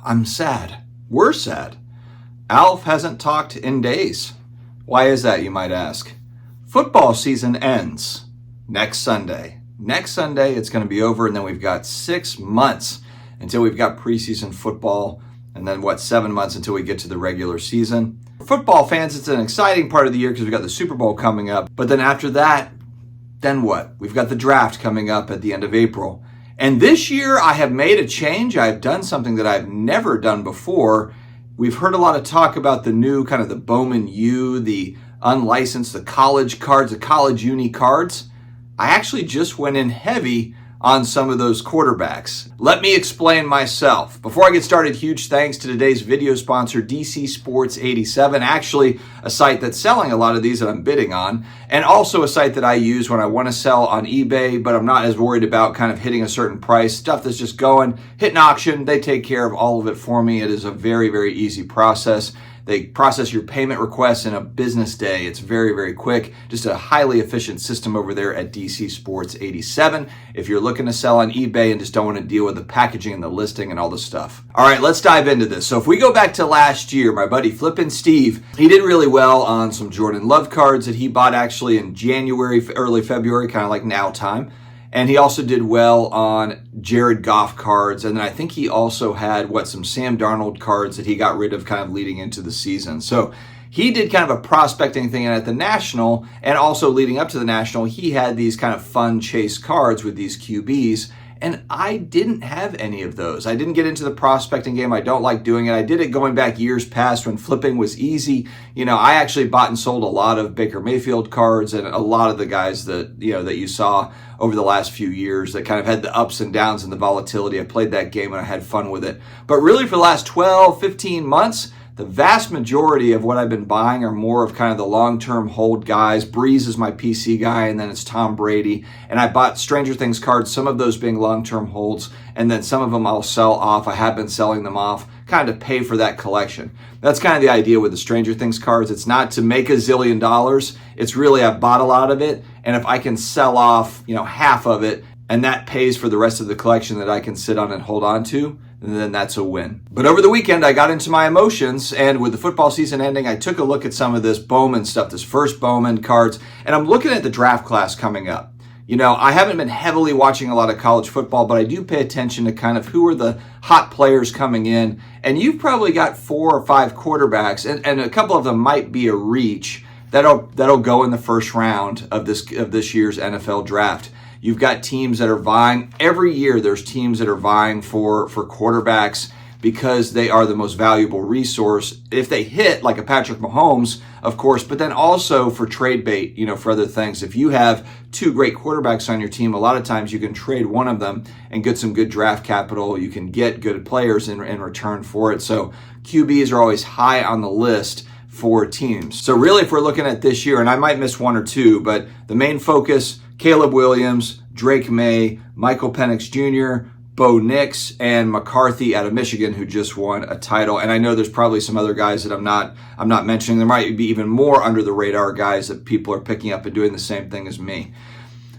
I'm sad. We're sad. Alf hasn't talked in days. Why is that, you might ask? Football season ends next Sunday. Next Sunday, it's going to be over, and then we've got 6 months until we've got preseason football, and then 7 months until we get to the regular season. For football fans, it's an exciting part of the year because we've got the Super Bowl coming up, but then after that, then what? We've got the draft coming up at the end of April. And this year, I have made a change. I've done something that I've never done before. We've heard a lot of talk about the new kind of the Bowman U, the unlicensed, the college cards, the college uni cards. I actually just went in heavy on some of those quarterbacks. Let me explain myself. Before I get started, huge thanks to today's video sponsor, DC Sports 87, actually a site that's selling a lot of these that I'm bidding on, and also a site that I use when I want to sell on eBay, but I'm not as worried about kind of hitting a certain price, stuff that's just going, hit an auction, they take care of all of it for me. It is a very, very easy process. They process your payment requests in a business day. It's very, very quick. Just a highly efficient system over there at DC Sports 87. If you're looking to sell on eBay and just don't want to deal with the packaging and the listing and all the stuff. All right, let's dive into this. So if we go back to last year, my buddy Flippin' Steve, he did really well on some Jordan Love cards that he bought actually in January, early February, kind of like now time. And he also did well on Jared Goff cards. And then I think he also had, some Sam Darnold cards that he got rid of kind of leading into the season. So he did kind of a prospecting thing at the National, and also leading up to the National, he had these kind of fun chase cards with these QBs. And I didn't have any of those. I didn't get into the prospecting game. I don't like doing it. I did it going back years past when flipping was easy. I actually bought and sold a lot of Baker Mayfield cards and a lot of the guys that you saw over the last few years that kind of had the ups and downs and the volatility. I played that game and I had fun with it. But really for the last 12, 15 months, the vast majority of what I've been buying are more of kind of the long-term hold guys. Breeze is my PC guy, and then it's Tom Brady. And I bought Stranger Things cards, some of those being long-term holds, and then some of them I'll sell off. I have been selling them off, kind of pay for that collection. That's kind of the idea with the Stranger Things cards. It's not to make $1 zillion. It's really I bought a lot of it, and if I can sell off, half of it, and that pays for the rest of the collection that I can sit on and hold on to, then that's a win. But over the weekend, I got into my emotions, and with the football season ending, I took a look at some of this Bowman stuff, this first Bowman cards, and I'm looking at the draft class coming up. I haven't been heavily watching a lot of college football, but I do pay attention to kind of who are the hot players coming in, and you've probably got 4 or 5 quarterbacks, and a couple of them might be a reach that'll go in the first round of this year's NFL draft. You've got teams that are vying. Every year there's teams that are vying for quarterbacks because they are the most valuable resource. If they hit, like a Patrick Mahomes, of course, but then also for trade bait, for other things. If you have 2 great quarterbacks on your team, a lot of times you can trade one of them and get some good draft capital. You can get good players in return for it. So QBs are always high on the list for teams. So really, if we're looking at this year, and I might miss 1 or 2, but the main focus, Caleb Williams, Drake May, Michael Penix Jr., Bo Nix, and McCarthy out of Michigan, who just won a title. And I know there's probably some other guys that I'm not mentioning. There might be even more under the radar guys that people are picking up and doing the same thing as me.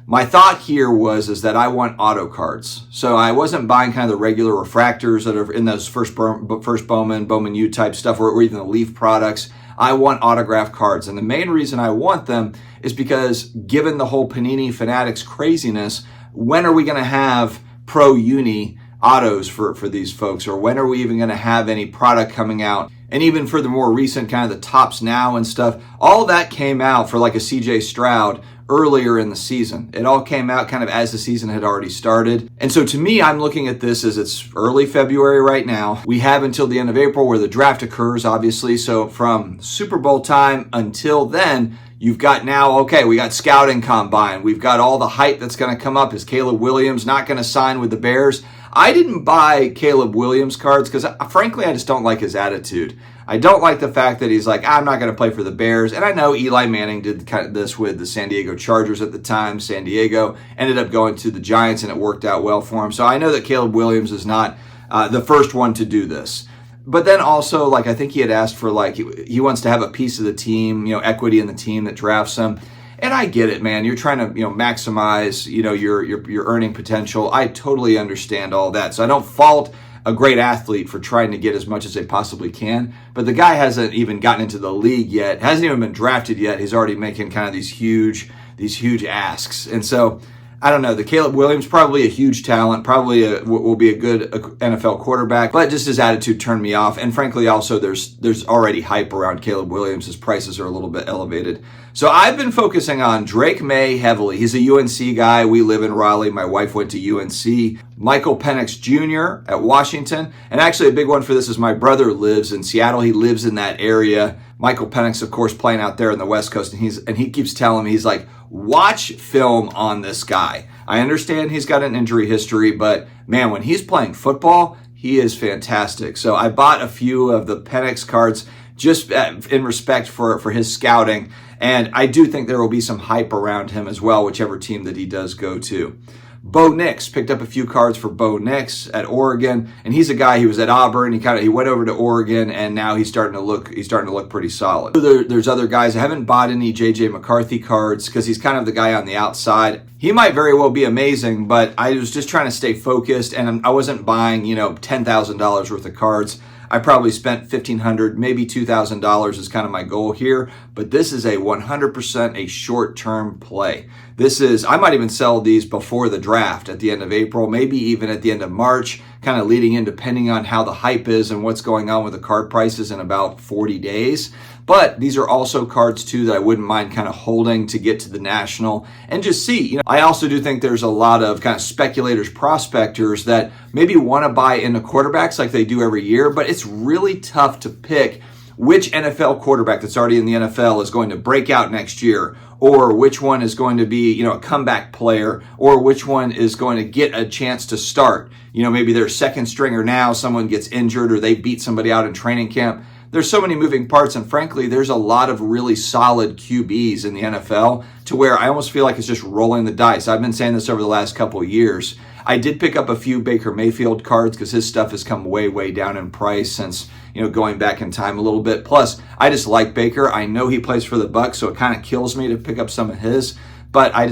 My thought here is that I want auto cards. So I wasn't buying kind of the regular refractors that are in those first Bowman U type stuff, or even the Leaf products. I want autograph cards. And the main reason I want them is because given the whole Panini Fanatics craziness, when are we going to have pro uni autos for these folks? Or when are we even going to have any product coming out? And even for the more recent kind of the Tops Now and stuff, all that came out for like a CJ Stroud earlier in the season. It all came out kind of as the season had already started. And so to me, I'm looking at this as it's early February right now. We have until the end of April where the draft occurs, obviously. So from Super Bowl time until then, you've got now, we got scouting combine. We've got all the hype that's going to come up. Is Caleb Williams not going to sign with the Bears? I didn't buy Caleb Williams cards because, frankly, I just don't like his attitude. I don't like the fact that he's like, I'm not going to play for the Bears. And I know Eli Manning did kind of this with the San Diego Chargers at the time. San Diego ended up going to the Giants, and it worked out well for him. So I know that Caleb Williams is not the first one to do this. But then also, I think he had asked for, he wants to have a piece of the team, equity in the team that drafts him. And I get it, man. You're trying to, maximize, your earning potential. I totally understand all that. So I don't fault a great athlete for trying to get as much as they possibly can. But the guy hasn't even gotten into the league yet, hasn't even been drafted yet. He's already making kind of these huge asks. And so I don't know. The Caleb Williams, probably a huge talent, probably will be a good NFL quarterback, but just his attitude turned me off. And frankly, also there's already hype around Caleb Williams. His prices are a little bit elevated. So I've been focusing on Drake May heavily. He's a UNC guy. We live in Raleigh. My wife went to UNC. Michael Penix Jr. at Washington. And actually a big one for this is my brother lives in Seattle. He lives in that area. Michael Penix, of course, playing out there in the West Coast. And he keeps telling me, he's like, watch film on this guy. I understand he's got an injury history, but man, when he's playing football, he is fantastic. So I bought a few of the Penix cards just in respect for his scouting. And I do think there will be some hype around him as well, whichever team that he does go to. Bo Nix, picked up a few cards for Bo Nix at Oregon, and he's a guy who was at Auburn. He went over to Oregon, and now he's starting to look pretty solid. There's other guys. I haven't bought any JJ McCarthy cards because he's kind of the guy on the outside. He might very well be amazing, but I was just trying to stay focused, and I wasn't buying, $10,000 worth of cards. I probably spent $1,500, maybe $2,000 is kind of my goal here, but this is a 100% a short-term play. I might even sell these before the draft at the end of April, maybe even at the end of March, kind of leading in depending on how the hype is and what's going on with the card prices in about 40 days. But these are also cards too that I wouldn't mind kind of holding to get to the National and just see. I also do think there's a lot of kind of speculators, prospectors that maybe want to buy into quarterbacks like they do every year, but it's really tough to pick which NFL quarterback that's already in the NFL is going to break out next year, or which one is going to be, a comeback player, or which one is going to get a chance to start. Maybe they're second stringer now, someone gets injured, or they beat somebody out in training camp. There's so many moving parts, and frankly, there's a lot of really solid QBs in the NFL to where I almost feel like it's just rolling the dice. I've been saying this over the last couple of years. I did pick up a few Baker Mayfield cards because his stuff has come way, way down in price since, going back in time a little bit. Plus, I just like Baker. I know he plays for the Bucs, so it kind of kills me to pick up some of his. But I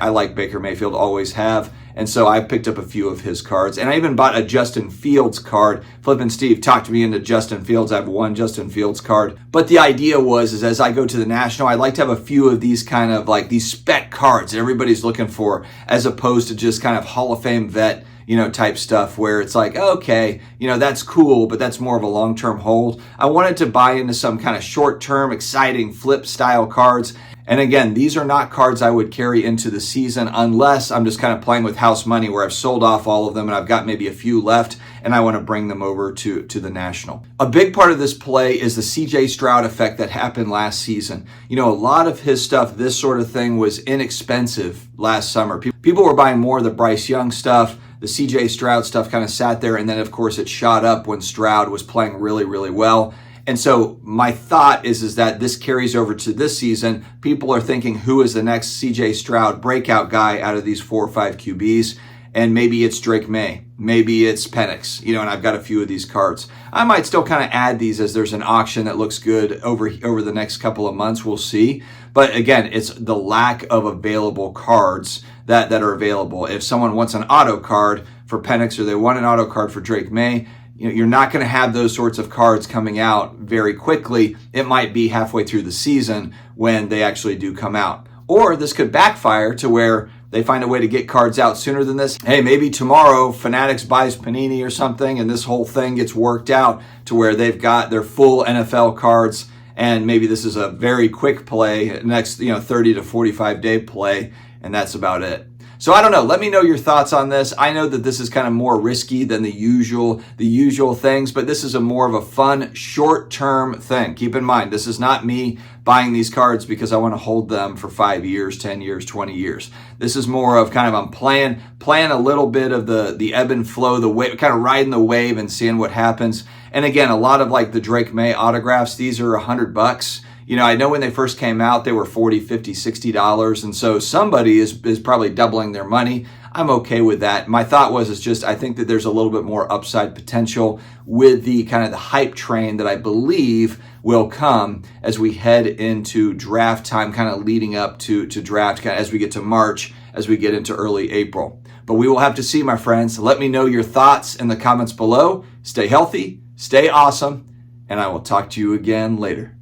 like Baker Mayfield, always have. And so I picked up a few of his cards. And I even bought a Justin Fields card. Flippin' Steve talked me into Justin Fields. I have one Justin Fields card. But the idea is as I go to the National, I'd like to have a few of these kind of like these spec cards that everybody's looking for, as opposed to just kind of Hall of Fame vet, type stuff where it's like, okay, that's cool, but that's more of a long-term hold. I wanted to buy into some kind of short-term, exciting flip style cards. And again, these are not cards I would carry into the season unless I'm just kind of playing with house money where I've sold off all of them and I've got maybe a few left and I want to bring them over to the National. A big part of this play is the CJ Stroud effect that happened last season. A lot of his stuff, this sort of thing, was inexpensive last summer. People were buying more of the Bryce Young stuff. The CJ Stroud stuff kind of sat there, and then of course it shot up when Stroud was playing really, really well. And so my thought is that this carries over to this season. People are thinking, who is the next CJ Stroud breakout guy out of these 4 or 5 QBs? And maybe it's Drake May. Maybe it's Penix, and I've got a few of these cards. I might still kind of add these as there's an auction that looks good over the next couple of months. We'll see. But again, it's the lack of available cards that are available. If someone wants an auto card for Penix or they want an auto card for Drake May, you're not going to have those sorts of cards coming out very quickly. It might be halfway through the season when they actually do come out. Or this could backfire to where they find a way to get cards out sooner than this. Hey, maybe tomorrow Fanatics buys Panini or something and this whole thing gets worked out to where they've got their full NFL cards, and maybe this is a very quick play, next 30 to 45 day play, and that's about it. So I don't know. Let me know your thoughts on this. I know that this is kind of more risky than the usual things, but this is more of a fun, short-term thing. Keep in mind, this is not me buying these cards because I want to hold them for 5 years, 10 years, 20 years. This is more of kind of I'm playing a little bit of the ebb and flow, the wave, kind of riding the wave and seeing what happens. And again, a lot of like the Drake May autographs, these are $100. I know when they first came out, they were $40, $50, $60. And so somebody is probably doubling their money. I'm okay with that. My thought is I think that there's a little bit more upside potential with the kind of the hype train that I believe will come as we head into draft time, kind of leading up to draft, kind of as we get to March, as we get into early April. But we will have to see, my friends. Let me know your thoughts in the comments below. Stay healthy, stay awesome, and I will talk to you again later.